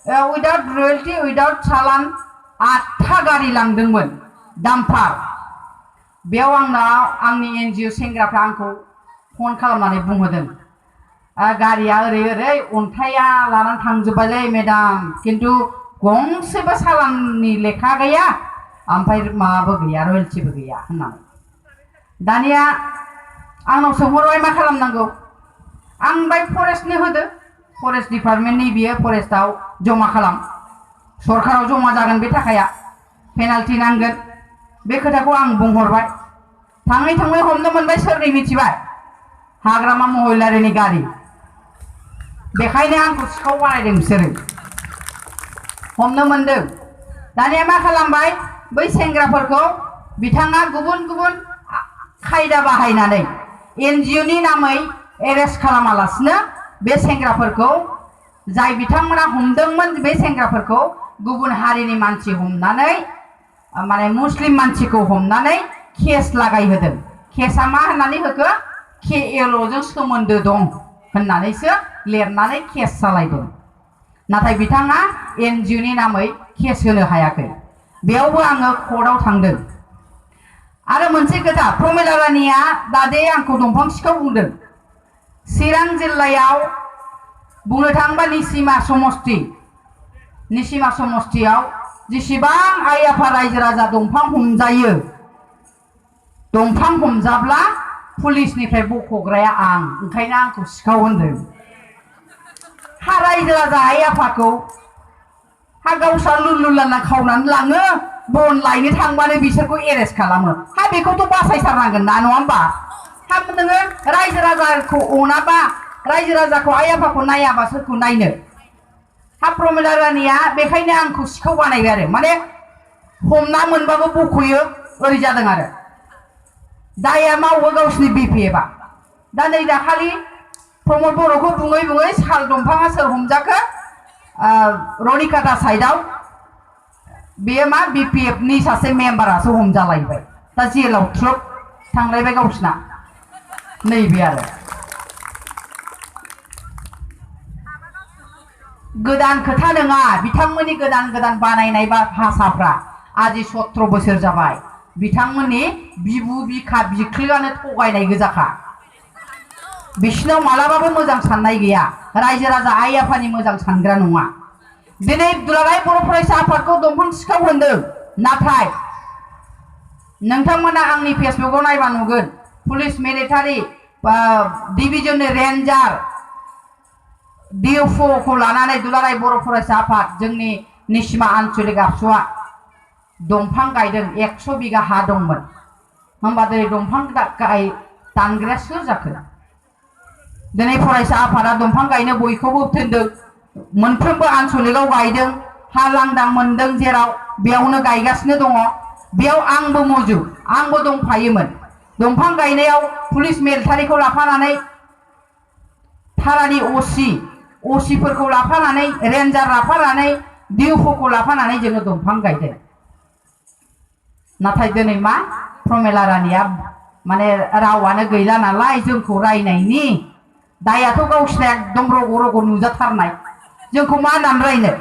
Without royalty without चालान 8था गारि लांदोंमोन डाम्पार। बेयाव आंनाव आंनि एनजिअ सेंग्राफ्रा आंखौ फन खालामनानै बुंहरदों गारिया ओरै ओरै अन्थाइया लानानै थांजोब्बायलै मेडाम, खिन्थु गंसेबो चालाननि लेखा गैया ओमफ्राय माबाबो गैया रयेल्टिबो गैया होननानै। दानिया आंनाव सोंहरबाय मा खालामनांगौ। आं बाय फरेस्टनो होदो, फरेस्ट डिपार्टमेन्टनि बियो फरेस्टआव जमा खालाम, सरकाराव जमा जागोन बे थाखाया, पेनाल्टि नांगोन बे खोथाखौ आं बुंहरबाय। थाङै थाङै हमनो मोनबाय सोरनि मिथिबाय, हाग्रामा महिलारिनि गारि। बेखायनो आंखौ सिखाव बानायदों बिसोरो, हमनो मोनदों। दानिया मा खालामबाय बै सेंग्राफोरखौ बिथाङा गुबुन गुबुन खायदा बाहायनानै एनजिअनि नामै एरेस्ट खालामालासिनो बे सेंग्राफोरखौ जाय बिथांमोना हमदोंमोन बे सेंग्राफोरखौ गुबुन हारिनि मानसि हमनानै माने मुस्लिम मानसिखौ हमनानै केस लागायहोदों। केसआ मा होननानै होखो, KLOजों सोमोन्दो दं होननानैसो लिरनानै केस सालायदों। नाथाय बिथाङा एनजिअनि नामै केस होनो हायाखै। बेयावबो आङो कर्टआव थांदों। आरो मोनसे खोथा, प्रमिला रानिया दादे आंखौ दंफां सिखाव बुंदों। चिरां जिल्लायाव बुंनो थाङोबा निसिमा समस्तियाव जेसेबां आइ आफा रायजो राजा दंफां हमजायो, दंफां हमजाब्ला पुलिसनिफ्राय बख'ग्राया आं, ओंखायनो आंखौ सिखाव होनदों। हा रायजो राजा आइ आफाखौ हा गावस्रा लुलुलाना खावनानै लाङो, बन लायनो थांबानो बिसोरखौ एरेस्ट खालामो। हा बेखौथ' बासायथारनांगोन ना, नङा होमबा? हा नोङो रायजो राजाखौ अनाबा, रायजो राजाखौ आइ आफाखौ नायाबा सोरखौ नायनो? हा प्रमिला रानिया बेखायनो आंखौ सिखाव बानायबाय आरो, माने हमना मोनबाबो बख'यो ओरै जादों आरो। दाया मावो गावसिनि BPFआ। दा नै दाखालि प्रमद बर'खौ बुङै बुङै साल दंफाङा सोर हमजाखो, रनिकाटा साइडआव बेयो मा BPFनि सासे मेम्बारासो हमजालायबाय। दा जेलाव थ्रोब थांलायबाय गावसिना। नैबे आरो गोदान खोथा नङा, बिथांमोननि गोदान गोदान बानायनाय भाषाफ्रा आजि 17 बोसोर जाबाय। बिथांमोननि बिबु बिखा बिख्लोआनो थगायनाय गोजाखा। बिसिनाव मालाबाबो मोजां साननाय गैया, रायजो राजा आइ आफानि मोजां सानग्रा नङा। दिनै दुलाराय बर' फरायसा आफादखौ दंफां सिखाव होनदों, नाथाय नोंथांमोना आंनि फेसबुकआव नायबा नुगोन पुलिस मिलिटारि डिभिजननि रेन्जार DFOखौ लानानै दुलाराय बर' फरायसा आफाद जोंनि निसिमा आन्चलिक आबसुआ दंफां गायदों। 100 बिगा हा दंमोन। होमबा दिनै दंफां दानग्राया सोर जाखो? दिनै फरायसा आफादा दंफां गायनो बयखौबो थिनदों, मोनफ्रोमबो आन्चलिकआव गायदों। हा लांदां मोनदों जेराव बेयावनो गायगासिनो दङ। बेयाव आंबो मौजूद, आंबो दंफायोमोन। दंफां गायनायाव पुलिस मिलिटारिखौ लाफानानै, थारानि असिफोरखौ लाफानानै, रेन्जार लाफानानै, DFOखौ लाफानानै जोङो दंफां गायदों। नाथाय दिनै मा प्रमिला रानिया माने रावानो गैला नालाय जोंखौ रायनायनि, दायाथ' गावसिना एकदम रग' रग' नुजाथारनाय, जोंखौ मा होननानै रायनो?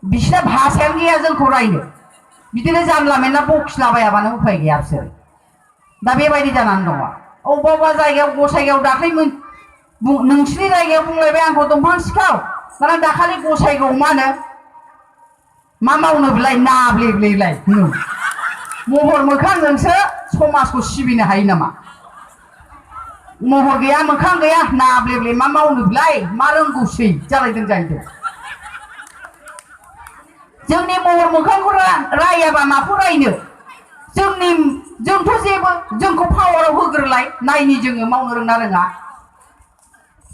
बिसिना भाषायानो गैया जोंखौ रायनो। बिदिनो जानला मेनला बखिलाबायाबानो उफाय गैया बिसोर। दा बेबायदि जानानै दङ। अबेबा अबेबा जायगायाव गसाइगाव दाख्लै नोंसिनि जायगायाव बुंलायबाय आंखौ दंफां सिखाव, दाना दाखालि गसाइगाव मा मावनो बिलाय नाब्लेब्लेलाय महर मोखांजोंसो समाजखौ सिबिनो हायो नामा? महर गैया मोखां गैया नाब्लेब्ले मा मावनो बिलाय, मा रोंगौसै जालायदों जाहैदों। जोंनि महर मोखांखौ रायाबा माखौ रायनो? जोंथ' जेबो, जोंखौ पावाराव होग्रोलाय नायनि जोङो मावनो रोंना रोङा।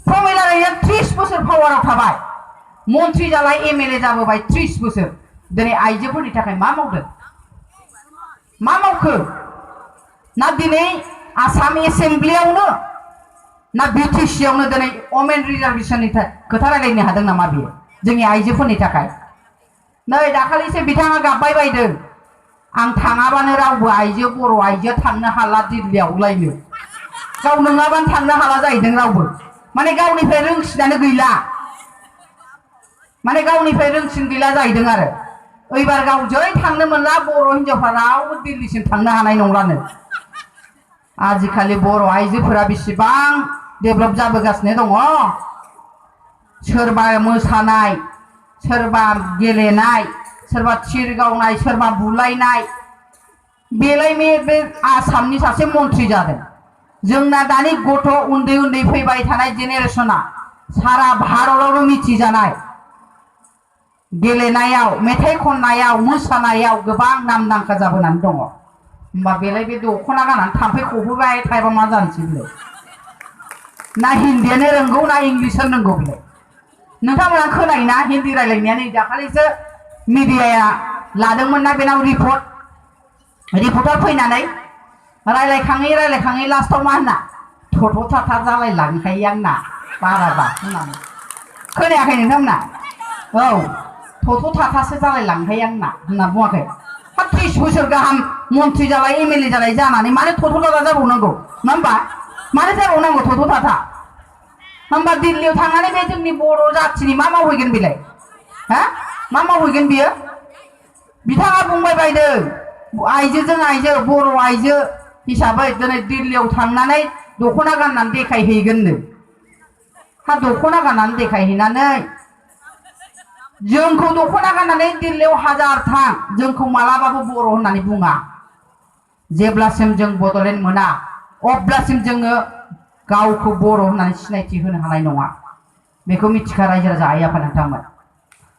प्रमिला रानिया 30 बोसोर पावाराव थाबाय, मन्त्रि जालाय MLA जाबोबाय 30 बोसोर। दिनै आइजोफोरनि थाखाय मा मावदों? मा मावखो? ना दिनै आसाम एसेम्ब्लियावनो ना BTCआवनो दिनै वमेन रिजार्भेशननि खोथा रायलायनो हादों नामा बियो जोंनि आइजोफोरनि थाखाय? नै दाखालिसो बिथाङा गाबबाय बायदों, आं थाङाबानो रावबो आइजो बर' आइजोआ थांनो हाला दिल्लीयावलायनो। गाव नङाबानो थांनो हाला जाहैदों रावबो, माने गावनिफ्राय रोंसिनानो गैला। माने गावनिफ्राय रोंसिन गैला जाहैदों आरो ओइबार गाव जै थांनो मोनला बर' हिनजावफ्रा रावबो दिल्लीसिम थांनो हानाय नंलानो आजिखालि बर' आइजोफोरा बेसेबां डेभेलप जाबोगासिनो दङ सोरबा मोसानाय सोरबा गेलेनाय सोरबा थिर गावनाय सोरबा बुलायनाय बेलाय बे आसामनि सासे मन्थ्रि जादों जोंना दानि गथ' उन्दै उन्दै फैबाय थानाय जेनेरेसना सारा भारतावनो मिथिजानाय गेलेनायाव मेथाइ खननायाव मोसानायाव गोबां नामदांखा जाबोनानै दङ होमबा बेलाय बे दख'ना गाननानै थाम्फै खबोबाय थायोबा मा जानोसै बेलाय ना हिन्दीयानो रोंगौ ना इंलिस रोंगौ बेलाय नोंथांमोना खोनायोना हिन्दी रायलायनाया नै दाखालिसो मिडियाया लादोंमोन ना बेनाव रिपर्टार फैनानै रायलायखाङै लास्टाव मा होनना थथ' थाथा जालायलांखायो आंना बाराबा होननानै खोनायाखै नोंथांमोना औ थथ' थाथासो जालायलांखायो आंना होनना बुङाखै 30 बोसोर गाहाम मन्थ्रि जाबाय एमएलए जाबाय जानानै मानो थथ' थाथा जाबावनांगौ नङा होमबा मानो जाबावनांगौ थथ' थाथा होमबा दिल्लीयाव थांनानै बे जोंनि बर' जाथिनि मा मावहैगोन बेलाय हा मा मावहैगोन बियो बिथाङा बुंबाय बायदों आइजोजों आइजो बर' आइजो हिसाबै दिनै दिल्लीयाव थांनानै दख'ना गाननानै देखायहैगोननो हा दख'ना गाननानै देखायहैनानै जोंखौ दख'ना गाननानै दिल्लीयाव हाजार थां जोंखौ मालाबाबो बर' होननानै बुङा जेब्लासिम जों बड'लेण्ड मोना अब्लासिम जोङो गावखौ बर' होननानै सिनायथि होनो हानाय नङा बेखौ मिथिखा रायजो राजा आइ आफा नोंथांमोन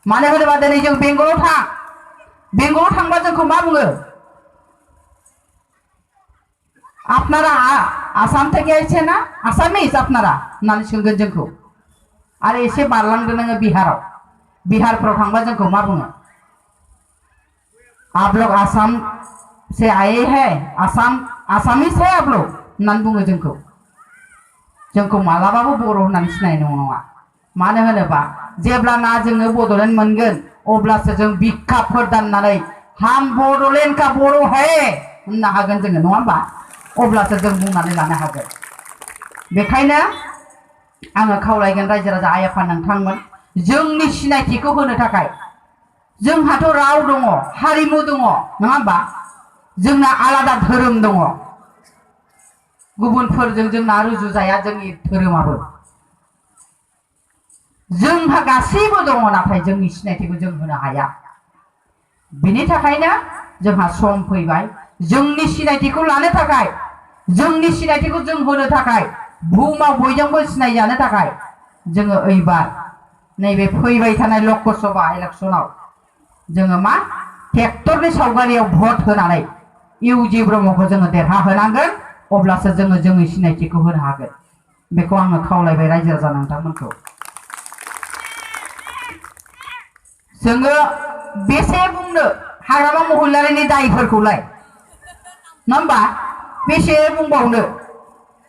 मानो होनोबा दिनै जों बेंगलाव थांबा जोंखौ मा बुङो আপনারা आसाम থেকে आइছে ना आसामिस আপনারা होननानै सोंगोन जोंखौ आरो एसे बारलांदो नोङो बिहारफ्राव थांबा जोंखौ मा बुङो आप लोग आसाम से आए हैं आसामिस है आप लोग होननानै बुङो जोंखौ मालाबाबो बर' होननानै सिनायनो नङा मानो होनोबा जेब्लाना जोङो बड'लेण्ड मोनगोन अब्लासो जों बिखाफोर दाननानै हम बड'लेण्ड का बर' है होननो हागोन जोङो नङा होमबा अब्लासो जों बुंनानै लानो हागोन बेखायनो आङो खावलायगोन रायजो राजा आइ आफा नोंथांमोन जोंनि सिनायथिखौ होनो थाखाय जोंहाथ' राव दङ हारिमु दङ नङा होमबा जोंना आलादा धोरोम दङ गुबुनफोरजों जोंना रुजुजाया जोंनि धोरोमाबो जोंहा गासैबो दङ नाथाय जोंनि सिनायथिखौ जों होनो हाया बिनि थाखायनो जोंहा सम फैबाय जोंनि सिनायथिखौ लानो थाखाय जोंनि सिनायथिखौ जों होनो थाखाय बुहुमाव बयजोंबो सिनायजानो थाखाय जोङो एबार नैबे फैबाय थानाय लकसभा इलेक्सनाव जोङो मा ट्रेक्टरनि सावगारियाव भट होनानै इउजि ब्रह्मखौ जोङो देरहाहोनांगोन अब्लासो जोङो जोंनि सिनायथिखौ होनो हागोन बेखौ आङो खावलायबाय रायजो राजा नोंथांमोनखौ जोङो बेसे बुंनो हाग्रामा महिलारिनि दायफोरखौलाय नङा होमबा बेसे बुंबावनो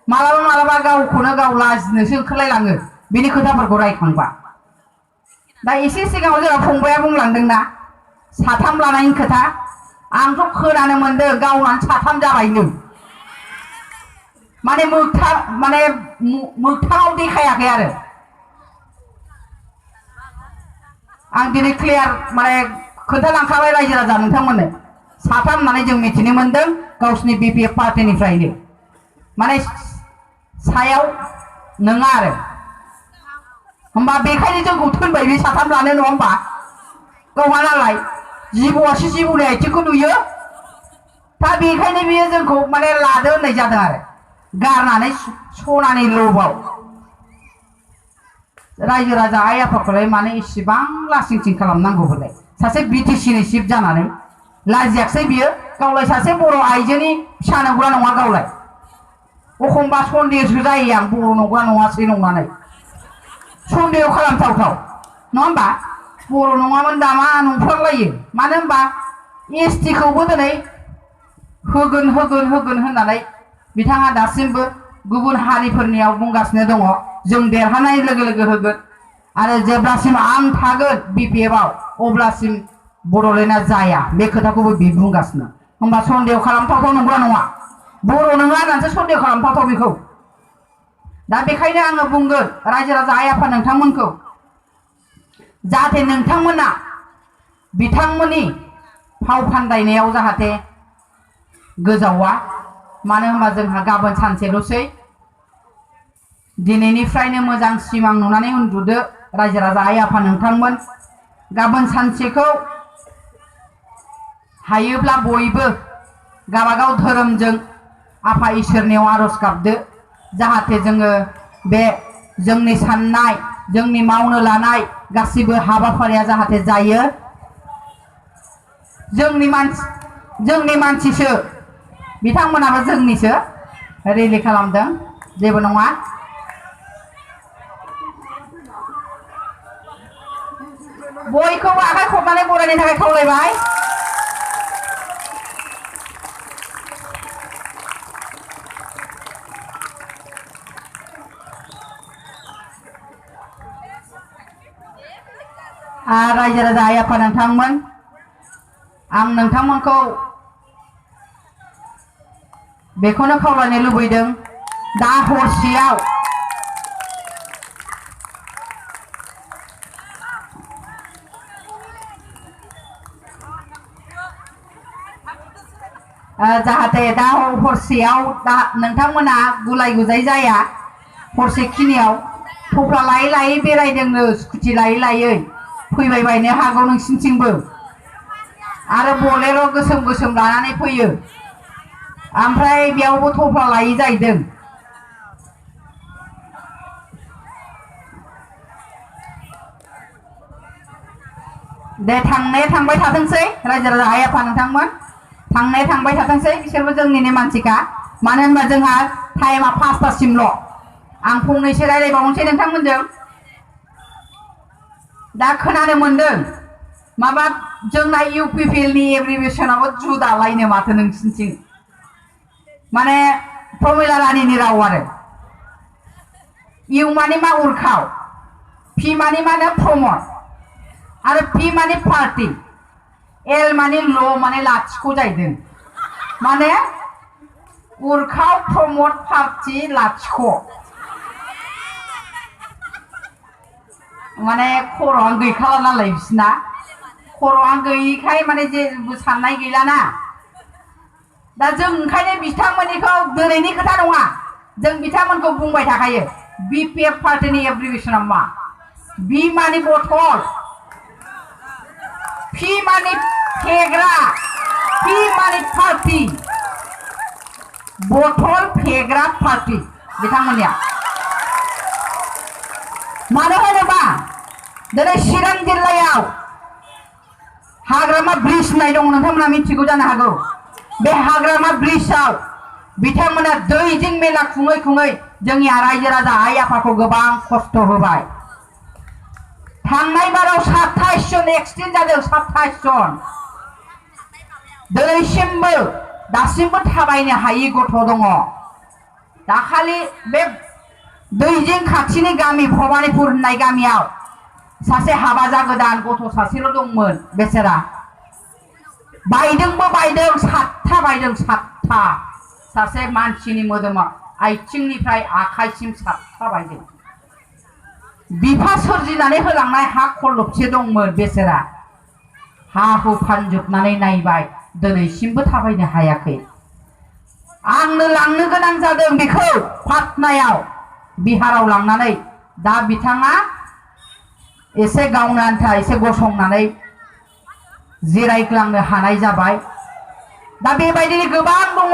मालाबा गावखौनो गाव लाजिनोसो ओंखारलायलाङो बेनि खोथाफोरखौ रायखांबा दा एसे सिगाङाव जोंहा फंबाया बुंलांदोंना साथाम लानायनि खोथा आंथ' खोनानो मोनदों गावनानै साथाम जाबायनो माने मोगथाङाव देखायाखै आरो आं दिनै क्लियार खोन्थालांखाबाय रायजो राजा नोंथांमोननो साथाम होननानै जों मिथिनो मोनदों गावसिनि बिपिएफ पार्टिनिफ्रायनो माने सायाव नङा आरो होमबा बेखायनो जोंखौ थोनबाय बे साथाम लानो नङा होमबा गावहा नालाय जिबौआसो जिबौनि आथिंखौ नुयो दा बेखायनो बियो जोंखौ लादो होननाय जादों आरो गारनानै सनानि लबाव रायजो राजा आइ आफाखौलाय मानो इसेबां लासिंसिं खालामनांगौ बोलाय सासे बिटिसिनि चिफ जानानै लाजियाखसै बियो गावलाय सासे बर' आइजोनि फिसा नंगौना नङा गावलाय एखमबा सन्देहसो जायो आं बर' नंगौना नङासै नंनानै सन्देह खालामथावथाव नङा होमबा बर' नङामोन दामा नंफ्लांलायो मानो होमबा एसटिखौबो दिनै होगोन होननानै बिथाङा दासिमबो गुबुन हारिफोरनियाव बुंगासिनो दङ जों देरहानाय लोगो लोगो होगोन आरो जेब्लासिम आं थागोन बिपिएफआव अब्लासिम बड'लेण्डआ जाया बे खोथाखौबो बि बुंगासिनो होमबा सन्देह खालामथावथाव नंगौना नङा बर' नङा होननानैसो सन्देह खालामथावथाव बेखौ दा बेखायनो आङो बुंगोन रायजो राजा आइ आफा नोंथांमोनखौ जाहाथे नोंथांमोना बिथांमोननि फाव फान्दायनायाव जाहाथे गोजावा। मानो होनबा जोंहा गाबोन सानसेल'सै। दिनैनिफ्रायनो मोजां सिमां नुनानै उन्दुदो रायजो राजा आइ आफा नोंथांमोन। गाबोन सानसेखौ हायोब्ला बयबो गावबागाव धोरोमजों आफा इसोरनियाव आरज गाबदो जाहाथे जोङो बे जोंनि साननाय जोंनि मावनो लानाय गासिबो हाबाफारिया जाहाथे जायो। जोंनि मानसिसो बिथांमोनाबो जोंनिसो रेलि खालामदों जेबो नङा। बयखौबो आखाइ खबनानै बरायनो थाखाय खावलायबाय। रायजो राजा आइ आफा नोंथांमोन, आं नोंथांमोनखौ बेखौनो खावलायनो लुबैदों दा हरसेयाव जाहाथे दा हरसेयाव दा नोंथांमोना गुलाय गुजाय जाया। हरसेखिनियाव थफ्ला लायै लायै बेरायदोंनो स्कुटि लायै लायै फैबाय बायनो हागौ नोंसिनिथिंबो आरो बलेर' गोसोम गोसोम लानानै फैयो। ओमफ्राय बेयावबो थफ्ला लायै जाहैदों। दे थांनाया थांबाय थाथोंसै रायजो राजा आइ आफा नोंथांमोन, थांनाया थांबाय थाथोंसै बिसोरबो जोंनिनो मानसिखा। मानो होनबा जोंहा टाइमा 5टासिमल'। आं फंनैसो रायज्लायबावनोसै नोंथांमोनजों। दा खोनानो मोनदों माबा जोंना UPPLनि एब्रिभिएसनाबो जुदालायनो माथो नोंसिनिथिं। माने प्रमिला रानिनि राव आरो इउ माने मा उरखाव, पि माने मा होनो प्रमद आरो पि माने पार्टि, एल माने ल माने लाथिख' जाहैदों। माने उरखाव प्रमद पार्टि लाथिख'। माने खर'आनो गैखाला नालाय बिसिना, खर'आनो गैयिखाय माने जेबो साननाय गैलाना। दा जों ओंखायनो बिथांमोननिखौ दिनैनि खोथा नङा, जों बिथांमोनखौ बुंबाय थाखायो BPF पार्टिनि एब्रिभिएसना मा। बि माने बथल, पि माने फेग्रा, पि माने पार्टि, बथल फेग्रा पार्टि बिथांमोननिया। मानो होनोबा दिनै चिरां जिल्लायाव हाग्रामा ब्रिज होननाय दं, नोंथांमोना मिथिगौ जानो हागौ। बे हाग्रामा ब्रिजआव बिथांमोना दैजिं मेला खुङै खुङै जोंनि रायजो राजा आइ आफाखौ गोबां खस्थ' होबाय। थांनाय बाराव 27 जन एक्सिडेन्ट जादों, 27 जन। दिनैसिमबो दासिमबो थाबायनो हायि गथ' दङ। दाखालि बे दैजिं खाथिनि गामि भबानिपुर होननाय गामियाव सासे हाबा जागोदान गथ' सासेल' दंमोन, बेसेरा बायदोंबो बायदों, 7था बायदों, 7था। सासे मानसिनि मोदोमाव आथिंनिफ्राय आखाइसिम 7था बायदों। बिफा सोरजिनानै होलांनाय हा खलबसे दंमोन, बेसेरा हा हु फानजोबनानै नायबाय, दिनैसिमबो थाबायनो हायाखै। आंनो लांनो गोनां जादों बेखौ पाटनायाव, बिहाराव लांनानै। दा बिथाङा एसे गावनो आन्था एसे गसंनानै जिरायग्लांनो हानाय जाबाय। दा बेबायदिनो गोबां दङ।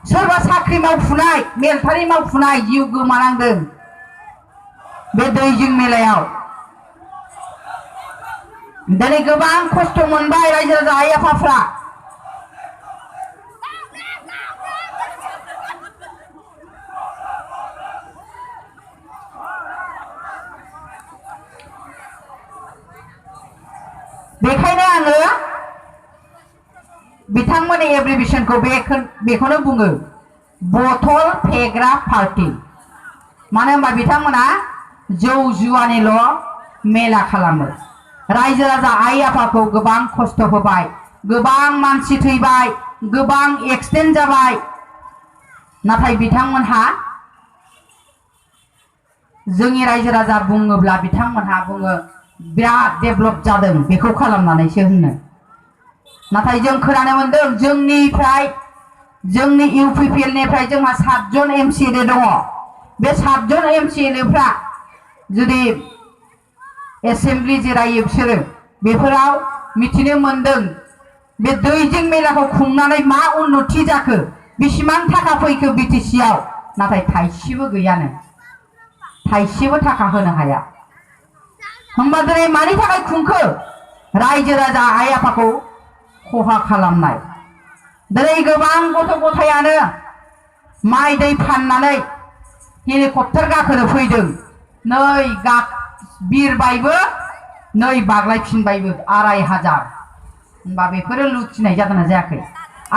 सोरबा साख्रि मावफुनाय, मिलिटारि मावफुनाय जिउ गोमानांदों बे दैजिं मेलायाव। दिनै गोबां खस्थ' मोनबाय रायजो राजा आइ आफाफ्रा। बेखायनो आङो बिथांमोननि एब्रिभिएसनखौ बेखौनो बुङो, बथल फेग्रा पार्टि। मानो होनबा बिथांमोना जौ जुवानिल' मेला खालामो। रायजो राजा आइ आफाखौ गोबां खस्थ' होबाय, गोबां मानसि थैबाय, गोबां एक्सिडेन्ट जाबाय। नाथाय बिथांमोनहा जोंनि रायजो राजा बुङोब्ला बिथांमोनहा बुङो बिराद डेभेलप जादों बेखौ खालामनानैसो होननो नाथाय जों खोनानो मोनदों जोंनि इउपिपिएल निफ्राय जोंहा 7 जन एमसिएलए दङ बे 7 जन एमसिएलएफ्रा जुदि एसेम्बलि जिरायो बिसोरो बेफोराव मिथिनो मोनदों बे दैजिं मेलाखौ खुंनानै मा उन्नति जाखो बेसेबां थाखा फैखो बिटिसिआव नाथाय थाइसेबो गैयानो थाइसेबो थाखा होनो हाया होमबा दिनै मानि थाखाय खुंखो रायजो राजा आइ आफाखौ खहा खालामनाय दिनै गोबां गथ' गथायानो माइ दै फाननानै हेलिकप्टार गाखोनो फैदों नै बिरबायबो नै बाग्लायफिनबायबो 2500 होमबा बेफोरो लुथिनाय जादोंना जायाखै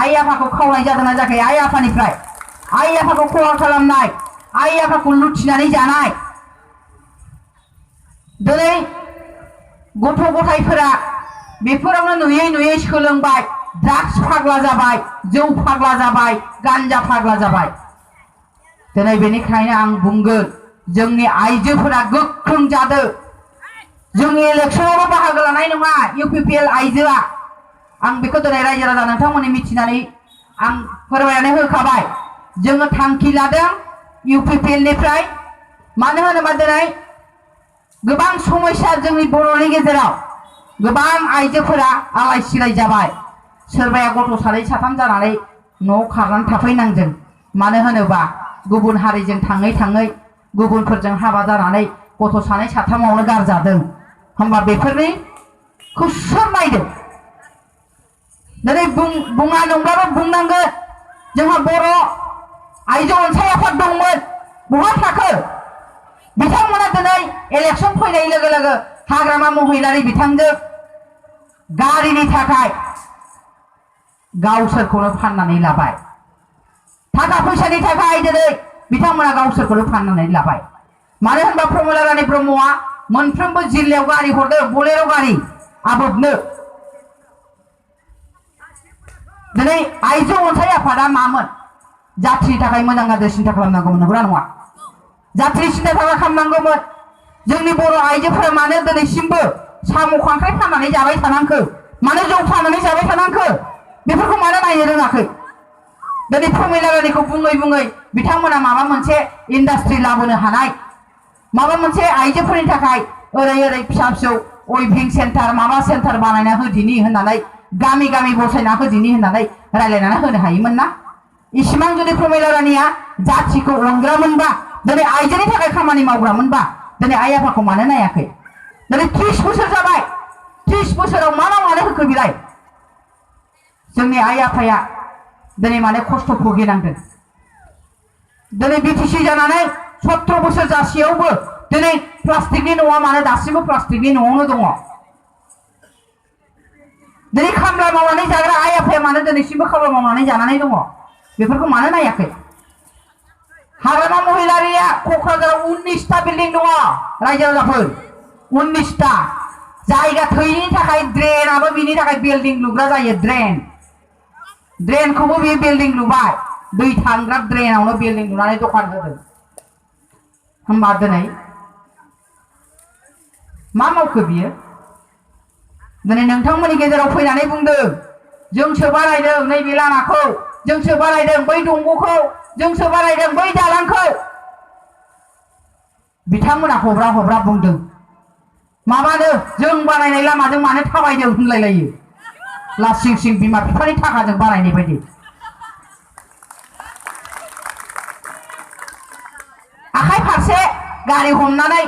आइ आफाखौ खावनाय जादोंना जायाखै आइ आफानिफ्राय आइ आफाखौ खहा खालामनाय आइ आफाखौ लुथिनानै जानाय दिनै गथ' गथायफोरा बेफोरावनो नुयै नुयै सोलोंबाय ड्राग्स फाग्ला जाबाय जौ फाग्ला जाबाय गान्जा फाग्ला जाबाय दिनै बेनिखायनो आं बुंगोन जोंनि आइजोफोरा गोख्रों जादों जों इलेक्शनावबो बाहागो लानाय नङा इउपिपिएल आइजोआ आं बेखौ दिनै रायजो राजा नोंथांमोननि मिथिनानै आं फोरमायनानै होखाबाय जोङो थांखि लादों इउपिपिएल निफ्राय मानो होनोबा दिनै गोबां समस्या जोंनि बर'नि गेजेराव गोबां आइजोफोरा आलाय सिलाय जाबाय सोरबाया गथ' 2 3 जानानै न'आव खारनानै थाफैनांदों मानो होनोबा गुबुन हारिजों थाङै थाङै गुबुनफोरजों हाबा जानानै गथ' 2 3 गारजादों होमबा बेफोरनिखौ सोर नायदों दिनै बुङा नंब्लाबो बुंनांगोन जोंहा बर' आइजो अनसाय आफाद दंमोन बहा थाखो बिथांमोना दिनै इलेक्शन फैनाय लोगो लोगो हाग्रामा महिलारि बिथांजों गारिनि थाखाय गावसोरखौनो फाननानै लाबाय थाखा फैसानि थाखाय दिनै बिथांमोना गावसोरखौनो फाननानै लाबाय मानो होनबा प्रमिला रानी ब्रह्मआ मोनफ्रोमबो जिल्लायाव गारि हरदों बोलेरो गारि आबोबनो दिनै आइजो अनसाय आफादा मामोन जाथिनि थाखाय मोजां गाज्रि सिन्था खालामनांगौमोन नंगौना नङा जाथिनि सिन्था खालामनांगौमोन जोंनि बर' आइजोफोरा मानो दिनैसिमबो साम' खांख्राइ फाननानै जाबाय थानांखो मानो जौ फाननानै जाबाय थानांखो बेफोरखौ मानो नायनो रोङाखै दिनै प्रमिला रानीखौ बुङै बुङै बिथांमोना माबा मोनसे इन्डास्ट्रि लाबोनो हानाय माबा मोनसे आइजोफोरनि थाखाय ओरै फिसा फिसौ उइभिं सेन्टार माबा सेन्टार बानायना होदिनि होननानै गामि गामि बसायना होदिनि होननानै रायलायनानै होनो हायोमोन ना इसिबां जुदि प्रमिला रानीया जाथिखौ अनग्रामोनबा दिनै आइजोनि थाखाय खामानि मावग्रामोनबा दिनै आइ आफाखौ मानो नायाखै दिनै 30 बोसोर जाबाय 30 बोसोराव मा मावनानै होखो बिलाय जोंनि आइ आफाया दिनै माने खस्थ' भुगिनांदों दिनै बिटिसि जानानै 17 बोसोर जासेयावबो दिनै प्लास्टिकनि न'आ मानो दासिमबो प्लास्टिकनि न'आवनो दङ दिनै खामला मावनानै जाग्रा आइ आफाया मानो दिनैसिमबो खामला मावनानै जानानै दङ बेफोरखौ मानो नायाखै हाग्रामा महिलारिया क'क्राझाराव 19टा बिल्डिं दङ रायजो राजाफोर 19टा जायगा थैनि थाखाय ड्रेनाबो बिनि थाखाय बिल्डिं लुग्रा जायो ड्रेनखौबो बे बिल्डिं लुबाय दै थांग्रा ड्रेनावनो बिल्डिं लुनानै दखान होदों होमबा दिनै मा मावखो बियो दिनै नोंथांमोननि गेजेराव फैनानै बुंदों जोंसो बानायदों नैबे लामाखौ जोंसो बानायदों बै दंग'खौ जोंसो बानायदों बै दालांखौ बिथांमोना हब्रा बुंदों माबानो जों बानायनाय लामाजों मानो थाबायदों होनलायलायो लासिं सिं बिमा बिफानि थाखाजों बानायनाय बायदि आखाइ फारसे गारि हमनानै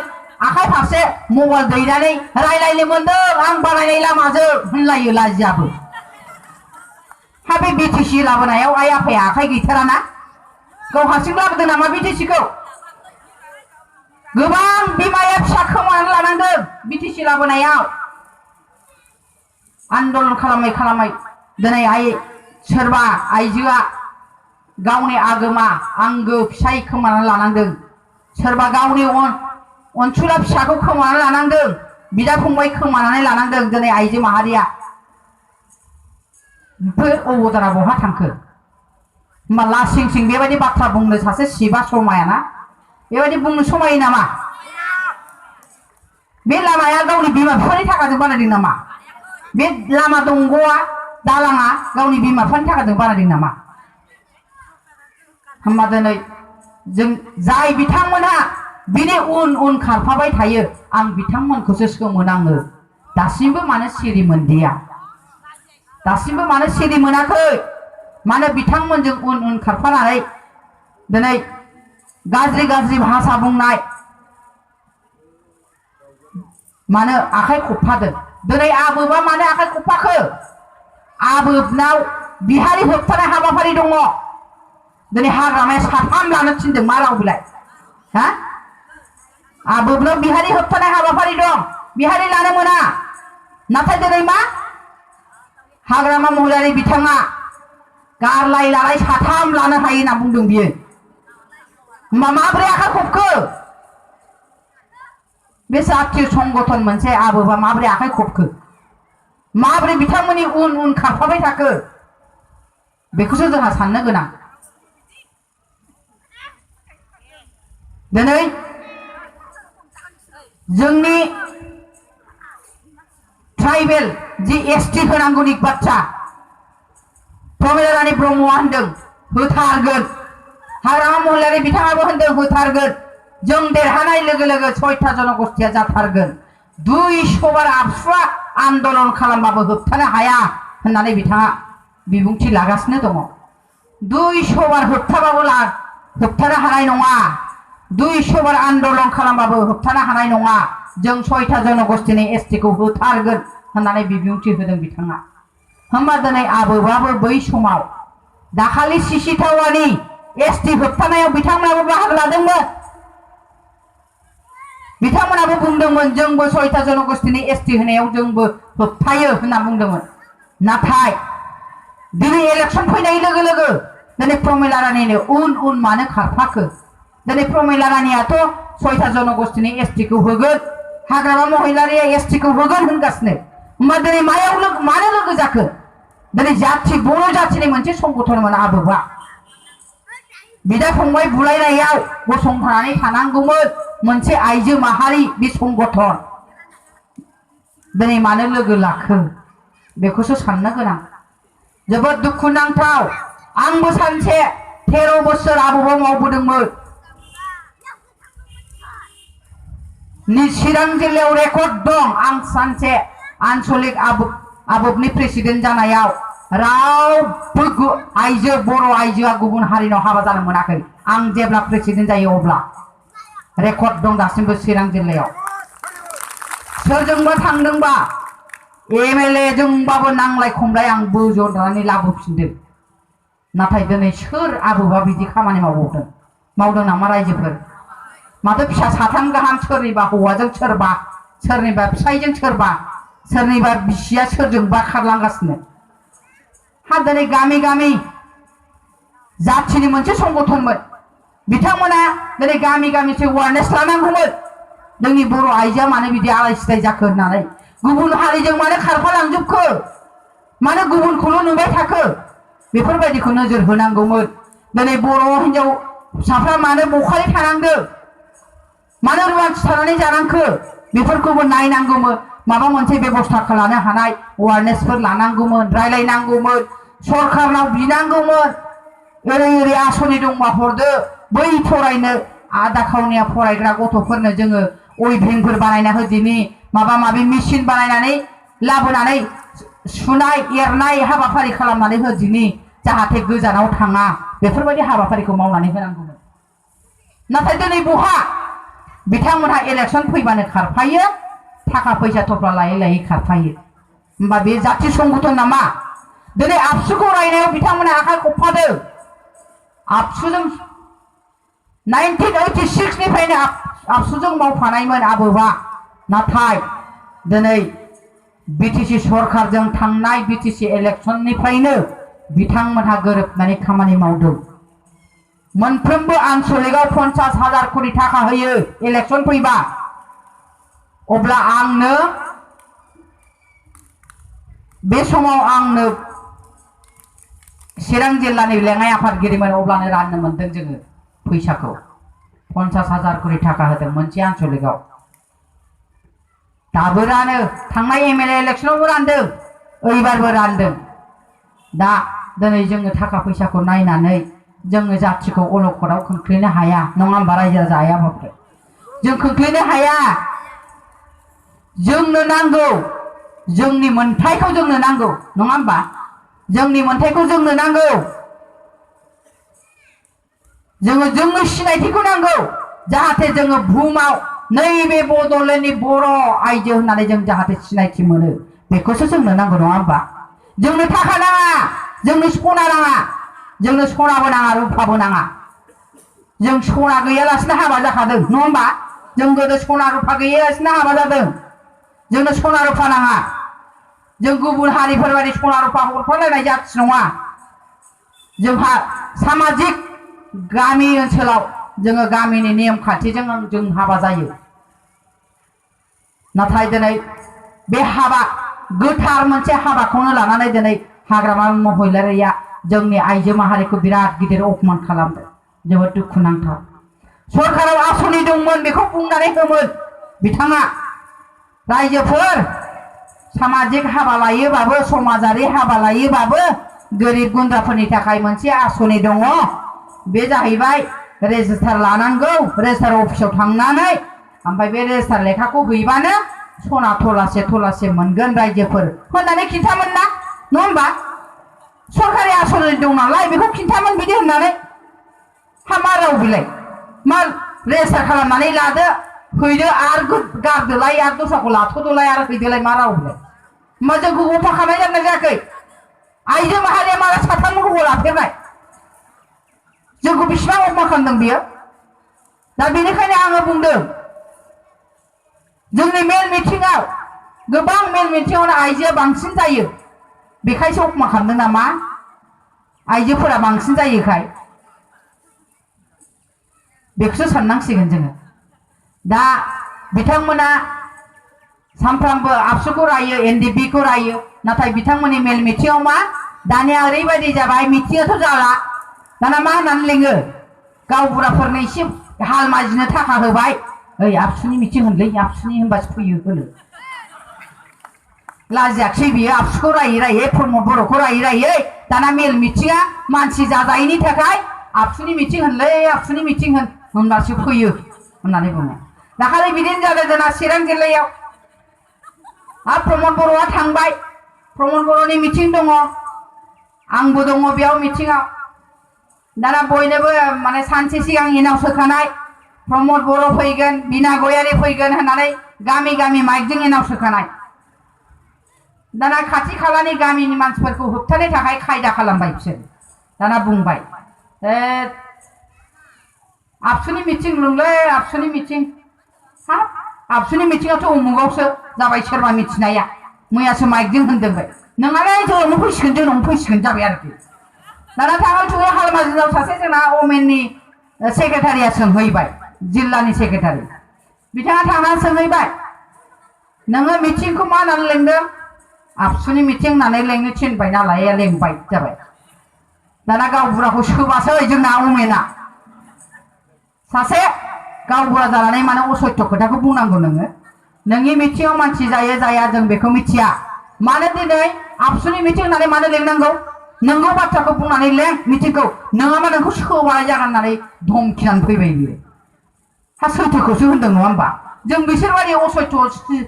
आखाइ फारसे मबाइल दैनानै रायलायनो मोनदों आं बानायनाय लामाजों होनलायो लाजियाबो हा बे बिटिसि लाबोनायाव आइ आफाया आखाइ गैथाराना गाव हारसिं लाबोदों नामा बिटिसिखौ गोबां बिमाया फिसा खोमानानै लानांदों बिटिसि लाबोनायाव आन्दलन खालामै दिनै सोरबा आइजोआ गावनि आगोमा आंगो फिसाय खोमानानै लानांदों सोरबा गावनि अनसुला फिसाखौ खोमानानै लानांदों बिदा फंबाय खोमानानै लानांदों दिनै आइजो माहारिया अबदाना बहा थांखो होमबा लासिं सिं बेबायदि बाथ्रा बुंनो सासे सिबा समायाना बेबायदि बुंनो समायो नामा बे लामाया गावनि बिमा बिफानि थाखाजों बानायदों नामा? बे लामा दंग'आ दालाङा गावनि बिमा बिफानि थाखाजों बानायदों नामा? होमबा दिनै जों जाय बिथांमोनहा बिनि उन उन खारफाबाय थायो आं बिथांमोनखौसो सोमोनाङो दासिमबो मानो सिरि मोनदिया दासिमबो मानो सिरि मोनाखै मानो बिथांमोनजों उन उन खारफानानै दिनै गाज्रि गाज्रि भाषा बुंनाय मानो आखाइ खबफादों दिनै आबोबा मानो आखाइ खबफाखो आबोबनाव बिहारि होबथानाय हाबाफारि दङ दिनै हाग्रामाया साथाम लानो थिनदों मा राव बिलाय हा आबोबनाव बिहारि होबथानाय हाबाफारि दं बिहारि लानो मोना नाथाय दिनै मा हाग्रामा महिलारि बिथाङा गारलाय लालाय साथाम लानो हायो होनना बुंदों बियो होमबा माबोरै आखाइ खबखो बे जातीय संगठन मोनसे आबोबा माबोरै आखाइ खबखो माबोरै बिथांमोननि उन उन खारफाबाय थाखो बेखौसो जोंहा साननो गोनां दिनै जोंनि ट्राइबेल जि एसटी होनांगौनि बाथ्रा प्रमिला रानी ब्रह्मआ होनदों होथारगोन हाग्रामा महिलारि बिथाङाबो होनदों होथारगोन जों देरहानाय लोगो लोगो 6था जनगोष्ठीया जाथारगोन 200 बार आबसुआ आन्दोलन खालामबाबो होबथानो हाया होननानै बिथाङा बिबुंथि लागासिनो दङ 200 बार होबथाबाबो होबथानो हानाय नङा 200 बार आन्दोलन खालामबाबो होबथानो हानाय नङा जों 6था जनगोष्ठीनि एसटीखौ होथारगोन होननानै बिबुंथि होदों बिथाङा होमबा दिनै आबोबाबो बै समाव दाखालि सिसिटावानि एसटी होबथानायाव बिथांमोनाबो बाहागो लादोंमोन बिथांमोनाबो बुंदोंमोन जोंबो 6था जनगोष्ठीनि एसटी होनायाव जोंबो होबथायो होनना बुंदोंमोन नाथाय दिनै इलेक्शन फैनाय लोगो लोगो दिनै प्रमिला रानीनो उन उन मानो खारफाखो दिनै प्रमिला रानीयाथ' 6था जनगोष्ठीनि एसटीखौ होगोन हाग्रामा महिलारिया एसटीखौ होगोन होनगासिनो होमबा दिनै मानो लोगो जाखो दिनै जाथि बर' जाथिनि मोनसे संगठनमोन आबोबा बिदा फंबाय बुलायनायाव गसंथानानै थानांगौमोन मोनसे आइजो माहारि बे संगठन दिनै मानो लोगो लाखो बेखौसो साननो गोनां जोबोद दुखुनांथाव आंबो सानसे 13 बोसोर आबोबा मावबोदोंमोन चिरां जिल्लायाव रेकर्ड दं आं सानसे आन्चलिक आबोबनि प्रेसिडेन्ट जानायाव रावबो आइजो बर' आइजोआ गुबुन हारिनाव हाबा जानो मोनाखै आं जेब्ला प्रेसिडेन्ट जायो अब्ला रेकर्ड दं दासिमबो चिरां जिल्लायाव सोरजोंबा थांदोंबा एमएलए जोंबाबो नांलाय खमलाय आं बोजबनानै लाबोफिनदों नाथाय दिनै सोर आबोबा बिदि खामानि मावदों नामा रायजोफोर माथो फिसा साथाम गाहाम सोरनिबा हौवाजों सोरबा सोरनिबा फिसायजों सोरनिबा बिसिया सोरजोंबा खारलांगासिनो हा दिनै गामि गामि जाथिनि मोनसे संगठनमोन बिथांमोना दिनै गामि गामिसो एवारनेस लानांगौमोन जोंनि बर' आइजोआ मानो बिदि आलाय सिलाय जाखो होननानै गुबुन हारिजों मानो खारफालांजोबखो मानो गुबुनखौल' नुबाय थाखो बेफोरबायदिखौ नोजोर होनांगौमोन दिनै बर' हिनजाव फिसाफ्रा मानो बखालि थानांदों मानो रुवाथि थानानै जानांखो बेफोरखौबो नायनांगौमोन माबा मोनसे बेबस्था लानो हानाय एवारनेसफोर लानांगौमोन रायलायनांगौमोन सरकारनाव बिनांगौमोन ओरै आसनि दंबा हरदो बै फरायनो आदा खावनिया फरायग्रा गथ'फोरनो जोङो अइभिंफोर बानायना होदिनि माबा माबि मेचिन बानायनानै लाबोनानै सुनाय एरनाय हाबाफारि खालामनानै होदिनि जाहाथे गोजानाव थाङा बेफोरबायदि हाबाफारिखौ मावनानै होनांगौमोन नाथाय दिनै बहा बिथांमोनहा इलेक्शन फैबानो खारफायो थाखा फैसा थफ्ला लायै लायै खारफायो होमबा बे जाथि संगठन नामा दिनै आबसुखौ रायनायाव बिथांमोना आखाइ खबफादों आबसुजों 1986 निफ्रायनो आबसुजों मावफानायमोन आबोबा नाथाय दिनै बिटिसि सरकारजों थांनाय बिटिसि इलेक्शननिफ्रायनो बिथांमोनहा गोरोबनानै खामानि मावदों मोनफ्रोमबो आन्चलिकआव 50,000 कोटी थाखा होयो इलेक्शन फैबा अब्ला आंनो बे समाव आंनो चिरां जिल्लानि लेङाइ आफादगिरिमोन अब्लानो राननो मोनदों जोङो फैसाखौ 50,000 कोटी थाखा होदों मोनसे आन्चलिकआव दाबो रानो थांनाय एमएलए इलेक्सनावबो रानदों ओइबारबो रानदों दा दिनै जोङो थाखा फैसाखौ नायनानै जोङो जाथिखौ अलखदाव खोख्लैनो हाया नङा होमबा रायजो राजा आइ आफाफोर जों खोख्लैनो हाया जोंनो नांगौ जोंनि मोनथायखौ जोंनो नांगौ नङा होमबा जोंनि मोनथायखौ जोंनो नांगौ जोङो जोंनि सिनायथिखौ नांगौ जाहाथे जोङो बुहुमाव नैबे बड'लेण्डनि बर' आइजो होननानै जों जाहाथे सिनायथि मोनो बेखौसो जोंनो नांगौ नङा होमबा जोंनो थाखा नाङा जोंनो सना नाङा जोंनो सनाबो नाङा रुफाबो नाङा जों सना गैयालासिनो हाबा जाखादों नङा होमबा जों गोदो सना रुफा गैयालासिनो हाबा जादों जोंनो सना रुफा नाङा जों गुबुन हारिफोर बायदि सना रुफा हरफालायनाय जाथि नङा जोंहा सामाजिक गामि ओनसोलाव जोङो गामिनि नेम खान्थिजों जों हाबा जायो नाथाय दिनै बे हाबा गोथार मोनसे हाबाखौनो लानानै दिनै हाग्रामा महिलारिया जोंनि आइजो माहारिखौ बिराद गिदिर अपमान खालामदों जोबोद दुखुनांथाव सरकाराव आसनि दंमोन बेखौ बुंनानै होमोन बिथाङा रायजोफोर सामाजिक हाबा लायोबाबो समाजारि हाबा लायोबाबो गोरिब गुन्द्राफोरनि थाखाय मोनसे आसनि दङ बे जाहैबाय रेजिस्टार लानांगौ रेजिस्टार अफिसाव थांनानै ओमफ्राय बे रेजिस्टार लेखाखौ हैबानो सना थलासे थलासे मोनगोन रायजोफोर होननानै खिन्थामोन ना नङा होमबा सरकारि आसनि दं नालाय बेखौ खिन्थामोन बिदि होननानै हा मा राव बिलाय मा रेजिस्टार खालामनानै लादो हैदो आरो गारदोलाय आरो दस्राखौ लाथ'दोलाय आरो हैदोलाय मा राव बिलाय मा जोंखौ अफाखानाय जादोंना जायाखै आइजो माहारिया माला साथामखौ लाफेरनाय जोंखौ बेसेबां अफा खालामदों बियो दा बेनिखायनो आङो बुंदों जोंनि मेल मिटिंआव गोबां मेल मिटिंआवनो आइजोआ बांसिन जायो बेखायसो अफा खालामदों नामा आइजोफोरा बांसिन जायोखाय बेखौसो साननांसिगोन जोङो दा बिथांमोना सानफ्रामबो आबसुखौ रायो एनडिपिखौ रायो नाथाय बिथांमोननि मेल मिटिंआव मा दानिया ओरैबायदि जाबाय मिटिंआथ' जाला दाना मा होननानै लिङो गावबुराफोरनो एसे हाल माजिनो थाखा होबाय ओइ आबसुनि मिटिं होनलै आबसुनि होनबासो फैयो होनो लाजियाखसै बियो आबसुखौ रायै रायै प्रमद बर'खौ रायै रायै दाना मेल मिटिंआ मानसि जाजायैनि थाखाय आबसुनि मिटिं होनलै आबसुनि मिटिं होनबासो फैयो होननानै बुङो दाखालि बिदिनो जादों जोंना चिरां जिल्लायाव आरो प्रमद बर'आ थांबाय प्रमद बर'नि मिटिं दङ आंबो दङ बेयाव मिटिंआव दाना बयनोबो माने सानसे सिगां एनाउन्स होखानाय प्रमद बर' फैगोन बिना गयारि फैगोन होननानै गामि गामि माइकजों एनाउन्स होखानाय दाना खाथि खालानि गामिनि मानसिफोरखौ होबथानो थाखाय खायदा खालामबाय बिसोर दाना बुंबाय आबसुनि मिटिं होनलै आबसुनि मिटिं हाब आबसुनि मिटिंआथ' उमुगावसो जाबाय सोरबा मिथिनाया मैयासो माइकजों होनदोंबाय नोंहालाय जोंनावनो फैसिगोन जाबाय आरोखि दाना थांगाल थुगाल हालमाजिनाव सासे जोंना अमेननि सेक्रेटारिया सोंहैबाय जिल्लानि सेक्रेटारि बिथाङा थांनानै सोंहैबाय नोङो मिटिंखौ मा होननानै लेंदों आबसुनि मिटिं होननानै लेंनो थिनबाय नालाय लेंबाय जाबाय दाना गावबुराखौ सोबासै जोंना अमेना सासे गावबुरा जानानै माने असत्य खोथाखौ बुंनांगौ नोङो नोंनि मिटिंआव मानसि जायो जाया जों बेखौ मिथिया मानो दिनै आबसुनि मिटिं होननानै मानो लेंनांगौ नोंगौ बाथ्राखौ बुंनानै लें मिटिंखौ नङाबा नोंखौ सोबानाय जागोन होननानै धमखिनानै फैबाय बियो हा सैथोखौसो होनदों नङा होमबा जों बिसोरबायदि असत्य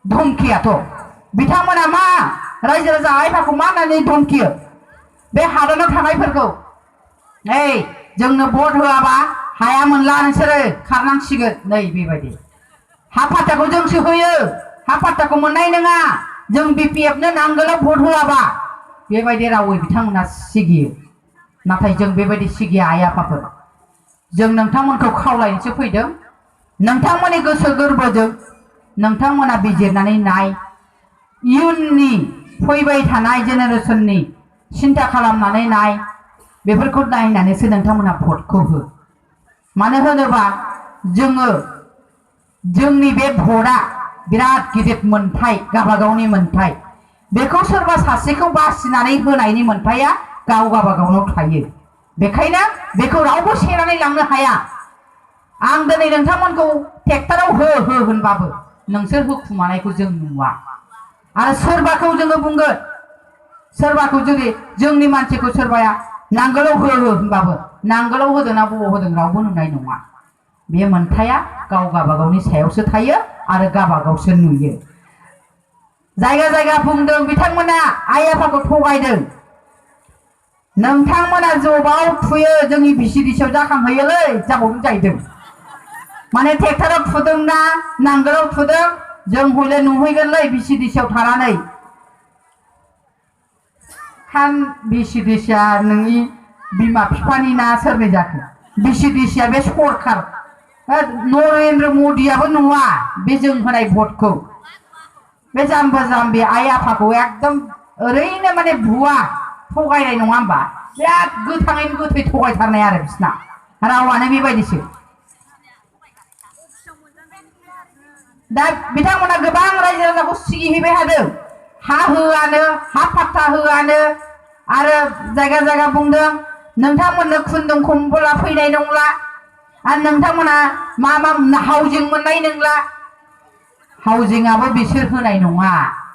धमखियाथ' बिथांमोना मा रायजो राजा आइफाखौ मा होननानै धमखियो बे हादानाव थानायफोरखौ ओइ जोंनो भट होआबा हाया मोनला नोंसोरो खारनांसिगोन नै बेबायदि हा फाट्टाखौ जोंसो होयो हा फाट्टाखौ मोननाय नङा जों बिपिएफनो नांगोलाव भट होआबा बेबायदि रावै बिथांमोना सिगियो नाथाय जों बेबायदि सिगिया आइ आफाफोर जों नोंथांमोनखौ खावलायनोसो फैदों नोंथांमोननि गोसो गोरबोजों नोंथांमोना बिजिरनानै नाय इयुननि फैबाय थानाय जेनेरेसननि सिन्था खालामनानै नाय बेफोरखौ नायनानैसो नोंथांमोना भटखौ हो मानो होनोबा जोङो जोंनि बे भटआ बिराद गिदिर मोन्थाय गावबागावनि मोन्थाय बेखौ सोरबा सासेखौ बासिनानै होनायनि मोन्थाया गाव गावबागावनाव थायो बेखायनो बेखौ रावबो सेनानै लांनो हाया आं दिनै नोंथांमोनखौ ट्रेक्टराव हो होनबाबो नोंसोर होखुमानायखौ जों नुवा आरो सोरबाखौ जोङो बुंगोन सोरबाखौ जुदि जोंनि मानसिखौ सोरबाया नांगोलाव हो होनबाबो नांगोलाव होदोंना बबाव होदों रावबो नुनाय नङा बे मोनथाया गाव गावबागावनि सायावसो थायो आरो गावबागावसो नुयो जायगा जायगा बुंदों बिथांमोना आइ आफाखौ थगायदों नोंथांमोना जबाव थुयो जोंनि भिसिडिसियाव जाखांहैयोलै जाबावदों जाहैदों माने ट्रेक्टराव थुदोंना नांगोलाव थुदों जों हले नुहैगोनलै भिसिडिसियाव थानानै खान भिसिडिसिया नोंनि बिमा बिफानि ना सोरनि जाखो भिसिडिसिया बे सरखार नरेन्द्र मदियाबो नुवा बे जों होनाय भटखौ बे जाम्बा जाम्बि आइ आफाखौ एकदम ओरैनो माने भुवा थगायनाय नङा होमबा बिराद गोथाङैनो गोथै थगायथारनाय आरो बिसिना रावानो बेबायदिसो दा बिथांमोना गोबां रायजो राजाखौ सिगिहैबाय थादों हा होआनो हा फाट्टा होआनो आरो जायगा जायगा बुंदों नोंथांमोननो खुन्दुं खम्बला फैनाय नंला आरो नोंथांमोना मा हाउजिं मोननाय नंला हाउजिंआबो बिसोर होनाय नङा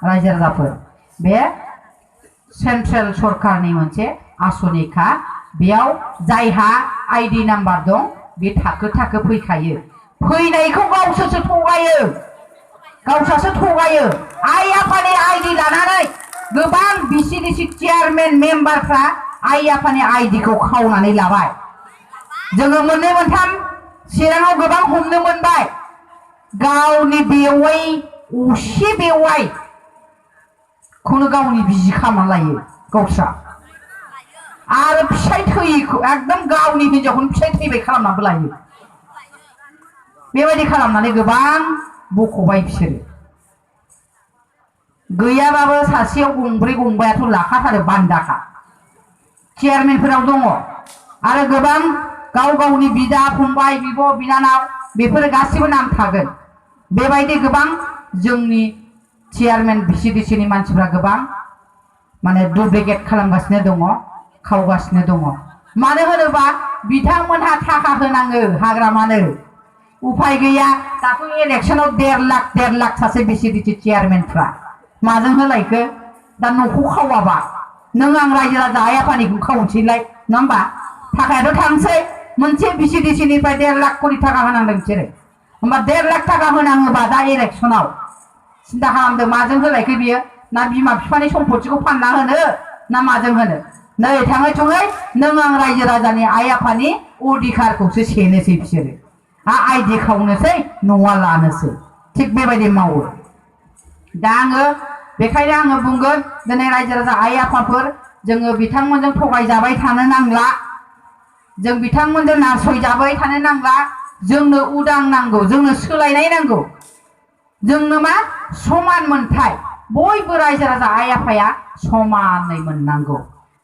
रायजो राजाफोर बे सेन्ट्रेल सरकारनि मोनसे आसनिखा बेयाव जायहा आइडि नाम्बार दं बे थाखो थाखो फैखायो फैनायखौ गावसोरसो थगायो गावसोरसो थगायो आइ आफानि आइडि लानानै गोबां भिसिडिसि चेयारमेन मेम्बारफ्रा आइ आफानि आइडिखौ खावनानै लाबाय जोङो मोननै मोनथाम चिराङाव गोबां हमनो मोनबाय गावनि बेवाइ असे बेवाइ खौनो गावनि बिसि खालामना लायो गावस्रा आरो फिसाइ थैयैखौ एकदम गावनि हिनजावखौनो फिसाइ थैबाय खालामनाबो लायो बेबायदि खालामनानै गोबां बखबाय बिसोरो गैयाबाबो सासेयाव गंब्रै गंबायाथ' लाखाथारो बान्दाखा चेयारमेनफोराव दङ आरो गोबां गाव गावनि बिदा फंबाय बिब' बिनानाव बेफोरो गासिबो नाम थागोन बेबायदि गोबां जोंनि चेयारमेन भिसिडिसिनि मानसिफ्रा गोबां माने डुप्लिकेट खालामगासिनो दङ खावगासिनो दङ मानो होनोबा बिथांमोनहा थाखा होनाङो हाग्रामानो उफाय गैया दाथ' इलेक्सनाव 1.5 लाख सासे भिसिडिसि चेयारमेनफ्रा माजों होलायखो दा न'खौ खावाबा नों आं रायजो राजा आइ आफानिखौ खावनोसैलाय नङा होमबा थाखायाथ' थांसै मोनसे भिसिडिसिनिफ्राय 1.5 लाख कोटि थाखा होनांदों बिसोरो होमबा 1.5 लाख थाखा होनाङोबा दा इलेक्सनाव सिन्था खालामदों माजों होलायखो बियो ना बिमा बिफानि सम्पतिखौ फानना होनो ना माजों होनो नै थाङै थुङै नों आं रायजो राजानि आइ आफानि अधिकारखौसो सेनोसै बिसोरो आइडि खावनोसै न'आ लानोसै थिग बेबायदि मावो दा आङो बेखायनो आङो बुंगोन दिनै रायजो राजा आइ आफाफोर जोङो बिथांमोनजों थगायजाबाय थानो नांला जों बिथांमोनजों नासयजाबाय थानो नांला जोंनो उदां नांगौ जोंनो सोलायनाय नांगौ जोंनो मा समान मोनथाय बयबो रायजो राजा आइ आफाया समानै मोननांगौ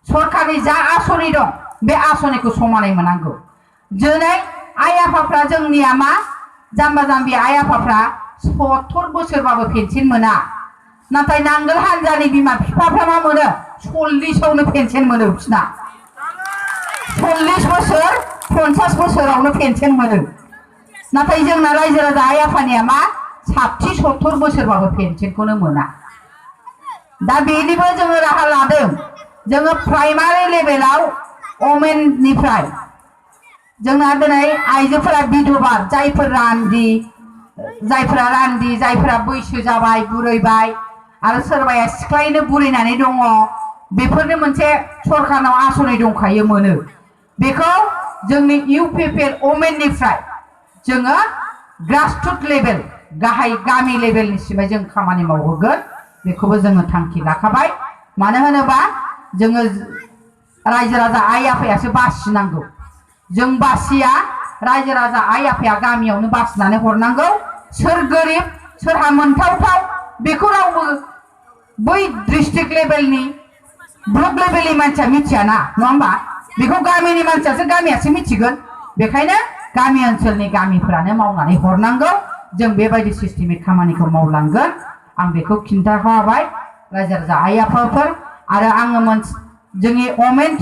सरकारनि जा आसनि दं बे आसनिखौ समानै मोननांगौ दिनै आइ आफाफ्रा जोंनिया मा जाम्बा जाम्बि आइ आफाफ्रा 70 बोसोरबाबो पेन्सन मोना नाथाय नांगोल हान्जानि बिमा बिफाफ्रा मा मोनो 40आवनो पेन्सन मोनो बिसिना 40 बोसोर 50 बोसोरावनो पेन्सन मोनो नाथाय जोंना रायजो राजा आइ आफानिया मा 60-70 बोसोरबाबो पेन्सनखौनो मोना दा बेनिबो जोङो राहा लादों जोङो प्राइमारि लेभेलाव वमेननिफ्राय जोंना दिनै आइजोफोरा बिधवा जायफोरा रान्दि जायफोरा बैसो जाबाय बुरैबाय आरो सोरबाया सिख्लायैनो बुरैनानै दङ बेफोरनो मोनसे सरकारनाव आसनि दंखायो मोनो बेखौ जोंनि इउपिपिएल वमेननिफ्राय जोङो ग्रासरुट लेभेल गाहाय गामि लेभेलनिसिम जों खामानि मावहोगोन बेखौबो जोङो थांखि लाखाबाय मानो होनोबा जोङो रायजो राजा आइ आफायासो बासिनांगौ जों बासिया रायजो राजा आइ आफाया गामियावनो बासिनानै हरनांगौ सोर गोरिब सोरहा मोनथावथाव बेखौ रावबो बै डिस्ट्रिक्ट लेभेलनि ब्लक लेभेलनि मानसिया मिथियाना नङा होमबा बेखौ गामिनि मानसियासो गामियासो मिथिगोन बेखायनो गामि ओनसोलनि गामिफ्रानो मावनानै हरनांगौ जों बेबायदि सिस्टेमै खामानिखौ मावलांगोन आं बेखौ खिन्थाखाबाय रायजो राजा आइ आफाफोर आरो आङो जोंनि वमेन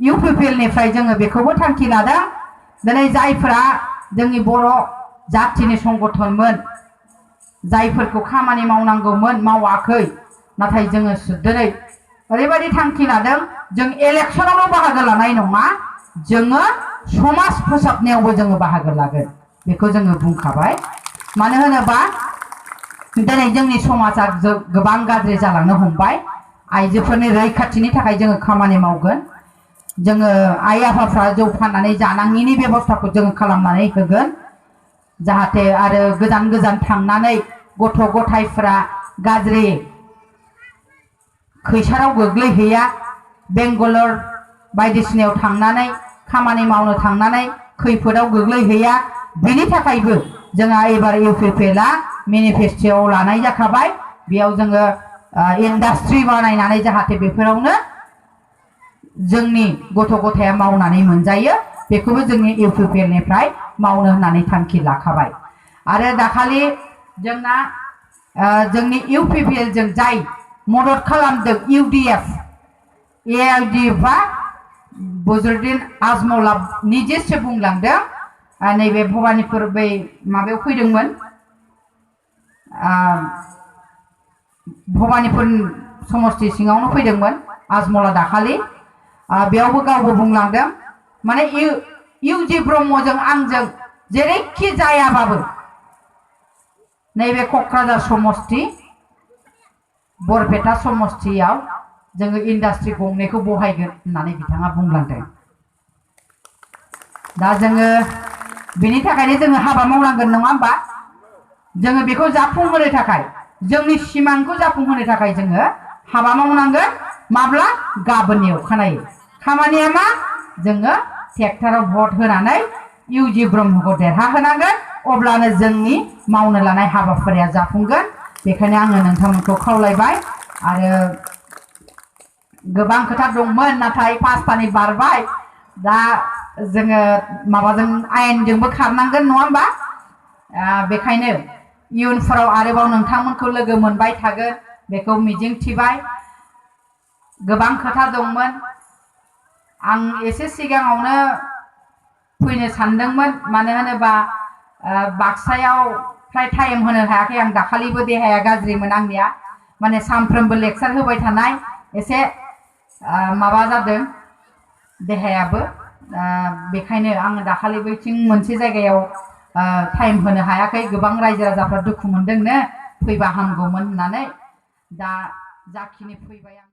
इउपिपिएलनिफ्राय जोङो बेखौबो थांखि लादों दिनै जायफोरा जोंनि बर' जाथिनि संगठनमोन जायफोरखौ खामानि मावनांगौमोन मावाखै नाथाय जोङो दिनै ओरैबायदि थांखि लादों जों इलेक्सनावल' बाहागो लानाय नङा जोङो समाज फोसाबनायावबो जोङो बाहागो लागोन बेखौ जोङो बुंखाबाय मानो होनोबा दिनै जोंनि समाजा गोबां गाज्रि जालांनो हमबाय आइजोफोरनि रैखाथिनि थाखाय जोङो खामानि मावगोन जोङो आइ आफाफ्रा जौ फाननानै जानाङिनि बेबस्थाखौ जोङो खालामनानै होगोन जाहाथे आरो गोजान गोजान थांनानै गथ' गथायफ्रा गाज्रि खैसाराव गोग्लैहैया बेंगालर बायदिसिनायाव थांनानै खामानि मावनो थांनानै खैफोदाव गोग्लैहैया बेनि थाखायबो जोंहा एबार इउपिपिएलआ मेनिफेस्ट'आव लानाय जाखाबाय बेयाव जोङो इन्डास्ट्रि बानायनानै जाहाथे बेफोरावनो जोंनि गथ' गथाया मावनानै मोनजायो बेखौबो जोंनि इउपिपिएलनिफ्राय मावनो होननानै थांखि लाखाबाय आरो दाखालि जोंना जोंनि इउपिपिएलजों जाय मदद खालामदों इउडिएफ एआइडिएफआ बजरुद्दिन आजमलआ निजेसो बुंलांदों नैबे भबानिपुर बै माबायाव फैदोंमोन भबानिपुर समस्ति सिङावनो फैदोंमोन आजमलआ दाखालि बेयावबो गावबो बुंलांदों माने इउजि ब्रह्मजों आंजों जेरैखि जायाबाबो नैबे क'क्राझार समस्ति बरपेटा समस्तियाव जोङो इन्डास्ट्रि गंनैखौ बहायगोन होननानै बिथाङा बुंलांदों दा जोङो बेनि थाखायनो जोङो हाबा मावनांगोन नङा होमबा जोङो बेखौ जाफुंहोनो थाखाय जोंनि सिमांखौ जाफुंहोनो थाखाय जोङो हाबा मावनांगोन माब्ला गाबोननि अखानायै खामानिया मा जोङो ट्रेक्टराव भट होनानै इउजि ब्रह्मखौ देरहाहोनांगोन अब्लानो जोंनि मावनो लानाय हाबाफारिया जाफुंगोन बेखायनो आङो नोंथांमोनखौ खावलायबाय आरो गोबां खोथा दंमोन नाथाय 5टानि बारबाय दा जोङो माबाजों आयेनजोंबो खारनांगोन नङा होमबा बेखायनो इयुनफोराव आरोबाव नोंथांमोनखौ लोगो मोनबाय थागोन बेखौ मिजिंथिबाय गोबां खोथा दंमोन आं एसे सिगाङावनो फैनो सानदोंमोन मानो होनोबा बाक्सायाव फ्राय टाइम होनो हायाखै आं दाखालिबो देहाया गाज्रिमोन आंनिया माने सानफ्रोमबो लेक्चार होबाय थानाय एसे माबा जादों देहायाबो बेखायनो आङो दाखालि बैथिं मोनसे जायगायाव टाइम होनो हायाखै गोबां रायजो राजाफ्रा दुखु मोनदोंनो फैबा हामगौमोन होननानै दा जाखिनि फैबाय आं